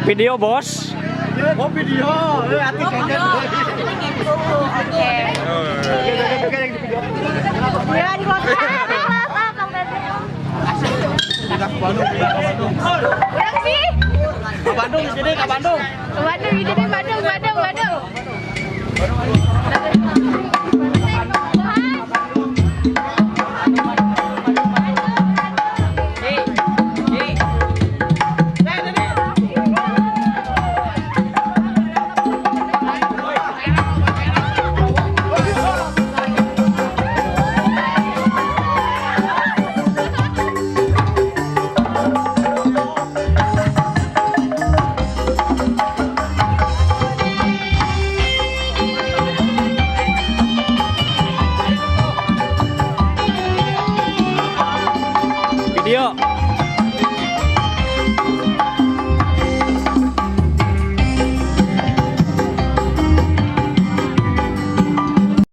Video bos. Oh video, hati ganjar. Oke. Ya di kota. Orang sih. Ke Bandung di sini, ke Bandung. Bandung, di sini Bandung.